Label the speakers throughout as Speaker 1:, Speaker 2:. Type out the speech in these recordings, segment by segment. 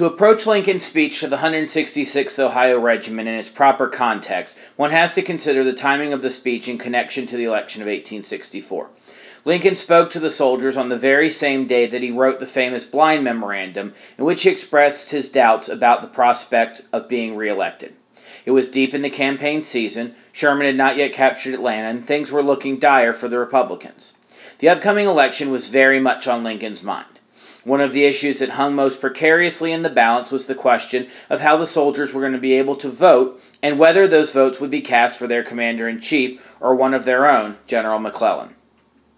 Speaker 1: To approach Lincoln's speech to the 166th Ohio Regiment in its proper context, one has to consider the timing of the speech in connection to the election of 1864. Lincoln spoke to the soldiers on the very same day that he wrote the famous blind memorandum in which he expressed his doubts about the prospect of being reelected. It was deep in the campaign season, Sherman had not yet captured Atlanta, and things were looking dire for the Republicans. The upcoming election was very much on Lincoln's mind. One of the issues that hung most precariously in the balance was the question of how the soldiers were going to be able to vote and whether those votes would be cast for their commander-in-chief or one of their own, General McClellan.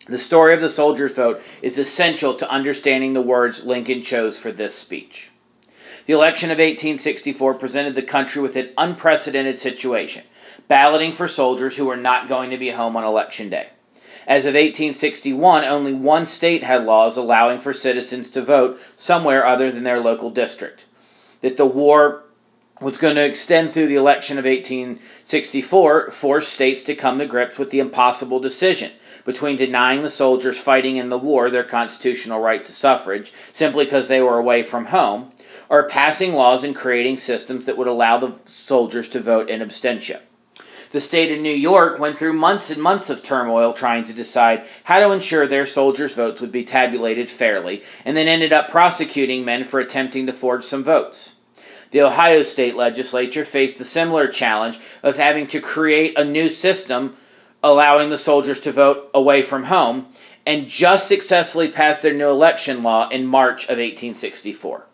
Speaker 1: The story of the soldiers' vote is essential to understanding the words Lincoln chose for this speech. The election of 1864 presented the country with an unprecedented situation, balloting for soldiers who were not going to be home on Election Day. As of 1861, only one state had laws allowing for citizens to vote somewhere other than their local district. That the war was going to extend through the election of 1864 forced states to come to grips with the impossible decision between denying the soldiers fighting in the war their constitutional right to suffrage simply because they were away from home, or passing laws and creating systems that would allow the soldiers to vote in absentia. The state of New York went through months and months of turmoil trying to decide how to ensure their soldiers' votes would be tabulated fairly, and then ended up prosecuting men for attempting to forge some votes. The Ohio state legislature faced the similar challenge of having to create a new system allowing the soldiers to vote away from home, and just successfully passed their new election law in March of 1864.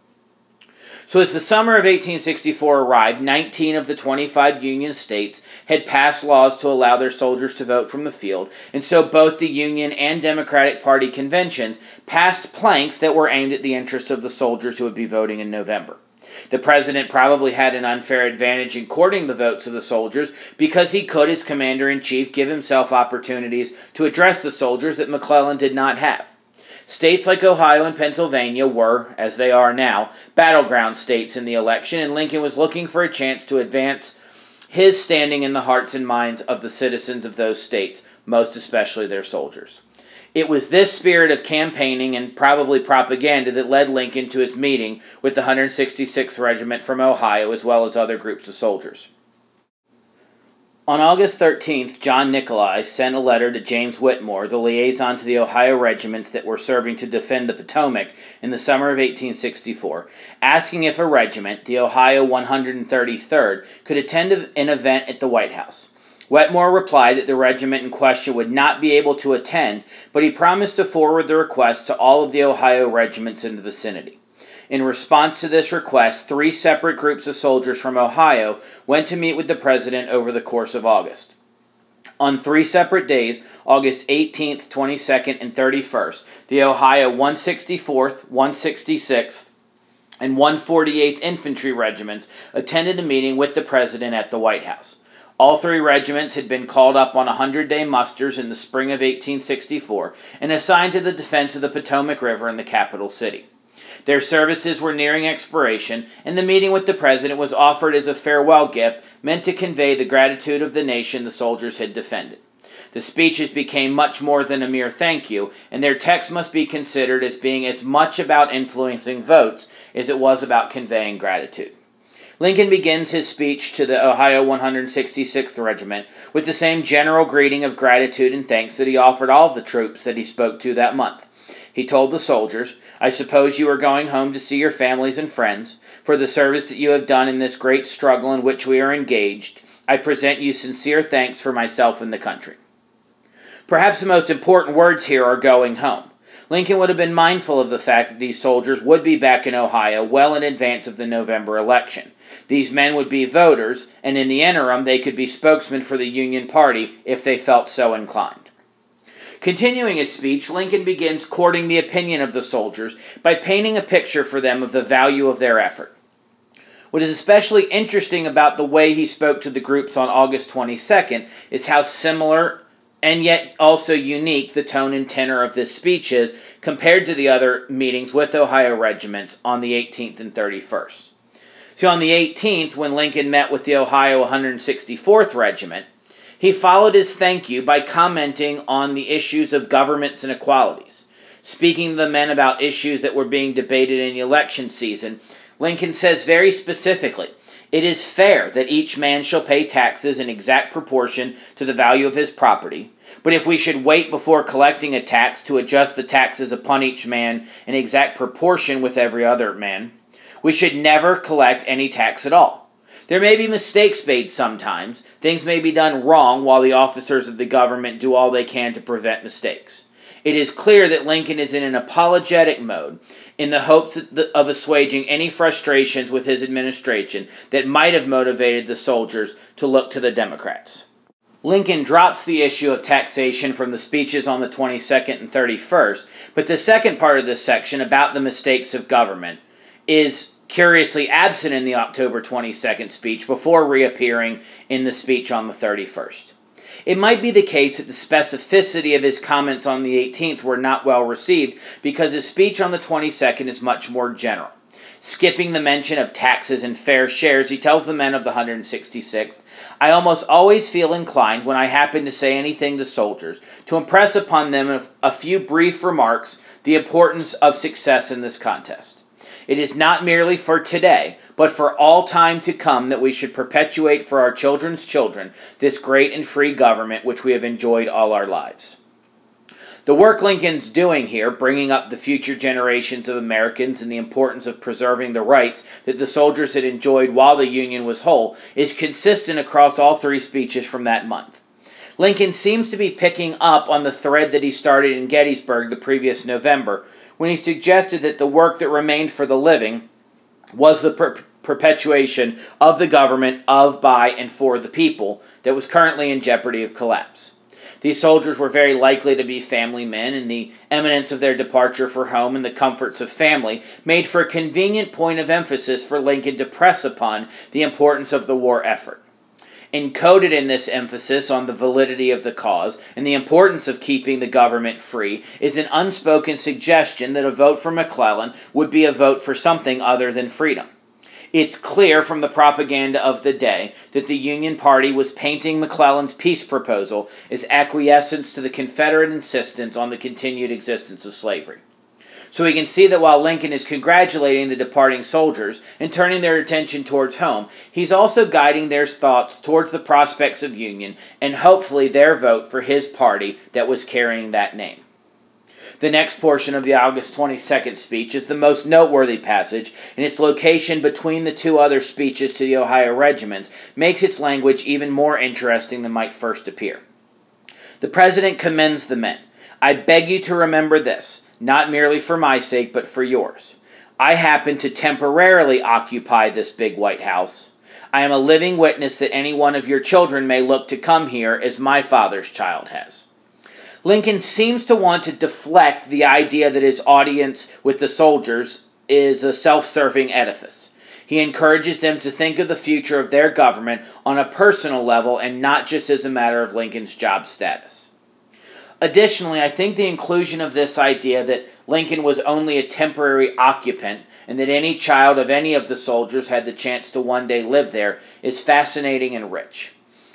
Speaker 1: So as the summer of 1864 arrived, 19 of the 25 Union states had passed laws to allow their soldiers to vote from the field, and so both the Union and Democratic Party conventions passed planks that were aimed at the interests of the soldiers who would be voting in November. The president probably had an unfair advantage in courting the votes of the soldiers because he could, as commander-in-chief, give himself opportunities to address the soldiers that McClellan did not have. States like Ohio and Pennsylvania were, as they are now, battleground states in the election, and Lincoln was looking for a chance to advance his standing in the hearts and minds of the citizens of those states, most especially their soldiers. It was this spirit of campaigning and probably propaganda that led Lincoln to his meeting with the 166th Regiment from Ohio, as well as other groups of soldiers. On August 13th, John Nicolay sent a letter to James Whitmore, the liaison to the Ohio regiments that were serving to defend the Potomac in the summer of 1864, asking if a regiment, the Ohio 133rd, could attend an event at the White House. Whitmore replied that the regiment in question would not be able to attend, but he promised to forward the request to all of the Ohio regiments in the vicinity. In response to this request, 3 separate groups of soldiers from Ohio went to meet with the president over the course of August. On 3 separate days, August 18th, 22nd, and 31st, the Ohio 164th, 166th, and 148th Infantry Regiments attended a meeting with the president at the White House. All 3 regiments had been called up on 100-day musters in the spring of 1864 and assigned to the defense of the Potomac River in the capital city. Their services were nearing expiration, and the meeting with the president was offered as a farewell gift meant to convey the gratitude of the nation the soldiers had defended. The speeches became much more than a mere thank you, and their text must be considered as being as much about influencing votes as it was about conveying gratitude. Lincoln begins his speech to the Ohio 166th Regiment with the same general greeting of gratitude and thanks that he offered all of the troops that he spoke to that month. He told the soldiers, "I suppose you are going home to see your families and friends. For the service that you have done in this great struggle in which we are engaged, I present you sincere thanks for myself and the country." Perhaps the most important words here are going home. Lincoln would have been mindful of the fact that these soldiers would be back in Ohio well in advance of the November election. These men would be voters, and in the interim they could be spokesmen for the Union Party if they felt so inclined. Continuing his speech, Lincoln begins courting the opinion of the soldiers by painting a picture for them of the value of their effort. What is especially interesting about the way he spoke to the groups on August 22nd is how similar and yet also unique the tone and tenor of this speech is compared to the other meetings with Ohio regiments on the 18th and 31st. So on the 18th, when Lincoln met with the Ohio 164th Regiment, he followed his thank you by commenting on the issues of governments and equalities. Speaking to the men about issues that were being debated in the election season, Lincoln says very specifically, "It is fair that each man shall pay taxes in exact proportion to the value of his property. But if we should wait before collecting a tax to adjust the taxes upon each man in exact proportion with every other man, we should never collect any tax at all. There may be mistakes made sometimes. Things may be done wrong while the officers of the government do all they can to prevent mistakes." It is clear that Lincoln is in an apologetic mode in the hopes of assuaging any frustrations with his administration that might have motivated the soldiers to look to the Democrats. Lincoln drops the issue of taxation from the speeches on the 22nd and 31st, but the second part of this section about the mistakes of government is curiously absent in the October 22nd speech before reappearing in the speech on the 31st. It might be the case that the specificity of his comments on the 18th were not well received because his speech on the 22nd is much more general. Skipping the mention of taxes and fair shares, he tells the men of the 166th, "I almost always feel inclined, when I happen to say anything to soldiers, to impress upon them a few brief remarks the importance of success in this contest. It is not merely for today, but for all time to come that we should perpetuate for our children's children this great and free government which we have enjoyed all our lives." The work Lincoln's doing here, bringing up the future generations of Americans and the importance of preserving the rights that the soldiers had enjoyed while the Union was whole, is consistent across all three speeches from that month. Lincoln seems to be picking up on the thread that he started in Gettysburg the previous November, when he suggested that the work that remained for the living was the perpetuation of the government of, by, and for the people that was currently in jeopardy of collapse. These soldiers were very likely to be family men, and the imminence of their departure for home and the comforts of family made for a convenient point of emphasis for Lincoln to press upon the importance of the war effort. Encoded in this emphasis on the validity of the cause and the importance of keeping the government free is an unspoken suggestion that a vote for McClellan would be a vote for something other than freedom. It's clear from the propaganda of the day that the Union Party was painting McClellan's peace proposal as acquiescence to the Confederate insistence on the continued existence of slavery. So we can see that while Lincoln is congratulating the departing soldiers and turning their attention towards home, he's also guiding their thoughts towards the prospects of union and hopefully their vote for his party that was carrying that name. The next portion of the August 22nd speech is the most noteworthy passage, and its location between the two other speeches to the Ohio Regiments makes its language even more interesting than might first appear. The President commends the men. "I beg you to remember this, not merely for my sake, but for yours. I happen to temporarily occupy this big White House. I am a living witness that any one of your children may look to come here as my father's child has." Lincoln seems to want to deflect the idea that his audience with the soldiers is a self-serving edifice. He encourages them to think of the future of their government on a personal level and not just as a matter of Lincoln's job status. Additionally, I think the inclusion of this idea that Lincoln was only a temporary occupant and that any child of any of the soldiers had the chance to one day live there is fascinating and rich.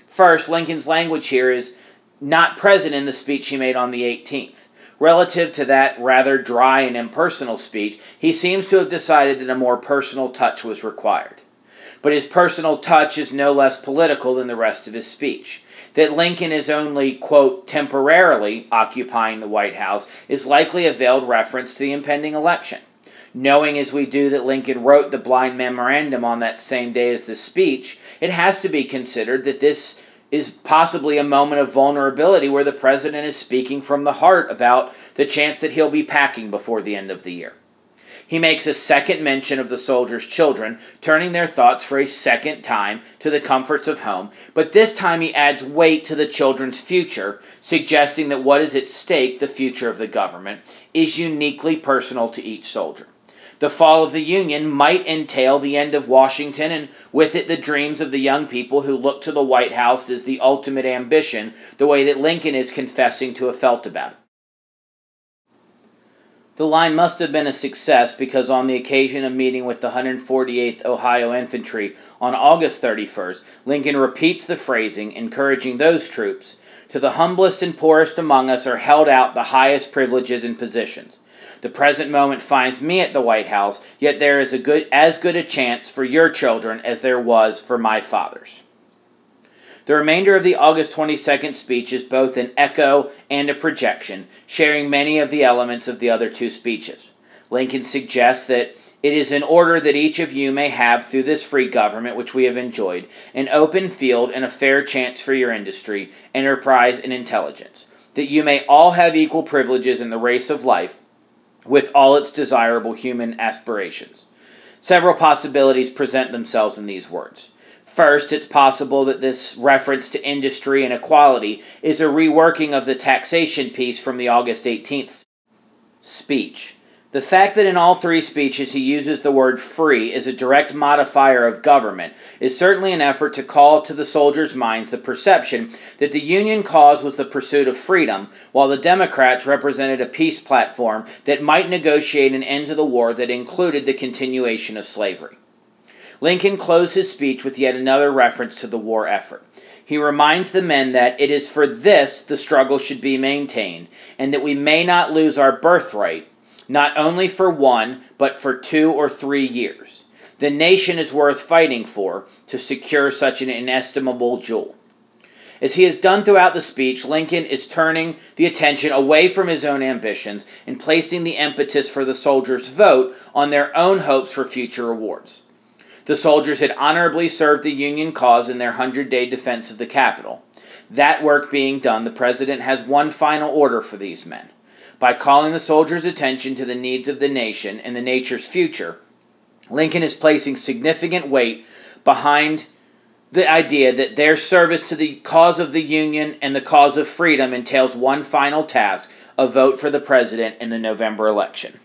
Speaker 1: First, Lincoln's language here is not present in the speech he made on the 18th. Relative to that rather dry and impersonal speech, he seems to have decided that a more personal touch was required. But his personal touch is no less political than the rest of his speech. That Lincoln is only, quote, temporarily occupying the White House is likely a veiled reference to the impending election. Knowing as we do that Lincoln wrote the blind memorandum on that same day as the speech, it has to be considered that this is possibly a moment of vulnerability where the president is speaking from the heart about the chance that he'll be packing before the end of the year. He makes a second mention of the soldiers' children, turning their thoughts for a second time to the comforts of home, but this time he adds weight to the children's future, suggesting that what is at stake, the future of the government, is uniquely personal to each soldier. The fall of the Union might entail the end of Washington and with it the dreams of the young people who look to the White House as the ultimate ambition, the way that Lincoln is confessing to have felt about it. The line must have been a success because on the occasion of meeting with the 148th Ohio Infantry on August 31st, Lincoln repeats the phrasing, encouraging those troops, "To the humblest and poorest among us are held out the highest privileges and positions. The present moment finds me at the White House, yet there is as good a chance for your children as there was for my father's. The remainder of the August 22nd speech is both an echo and a projection, sharing many of the elements of the other two speeches. Lincoln suggests that it is in order that each of you may have, through this free government which we have enjoyed, an open field and a fair chance for your industry, enterprise, and intelligence, that you may all have equal privileges in the race of life, with all its desirable human aspirations. Several possibilities present themselves in these words. First, it's possible that this reference to industry and equality is a reworking of the taxation piece from the August 18th speech. The fact that in all three speeches he uses the word free as a direct modifier of government is certainly an effort to call to the soldiers' minds the perception that the Union cause was the pursuit of freedom, while the Democrats represented a peace platform that might negotiate an end to the war that included the continuation of slavery. Lincoln closed his speech with yet another reference to the war effort. He reminds the men that it is for this the struggle should be maintained, and that we may not lose our birthright, not only for 1, but for 2 or 3 years. The nation is worth fighting for to secure such an inestimable jewel. As he has done throughout the speech, Lincoln is turning the attention away from his own ambitions and placing the impetus for the soldiers' vote on their own hopes for future rewards. The soldiers had honorably served the Union cause in their 100-day defense of the Capitol. That work being done, the President has one final order for these men. By calling the soldiers' attention to the needs of the nation and the nation's future, Lincoln is placing significant weight behind the idea that their service to the cause of the Union and the cause of freedom entails one final task, a vote for the President in the November election.